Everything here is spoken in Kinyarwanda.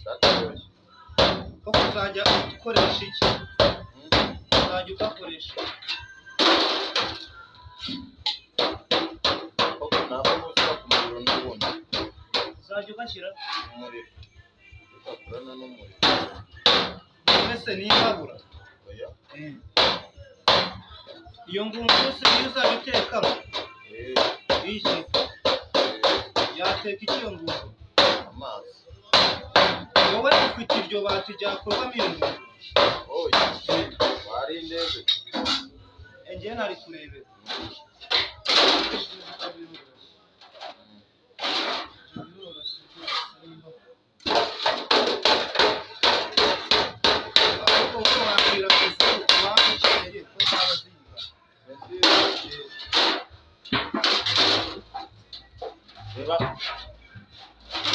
Datoroshye. Ko kuzajya ukoresha iki? Uzajya ugakoresha. Koko ntabwo ushyira ku muriro n'ubundi. Uzajya ugashyira Umuriro. Ugakorana n'umuriro. Mbese ni imbabura. Oya. Iyo ngunguru se niyo uzajya utekamo? Iki? Yateka iki iyo ngunguru? Amazi. Wowe ufite iryo bati ryakorwamo iyo ngunguru? Oya. Wari indebe. Njye ntari kurebera.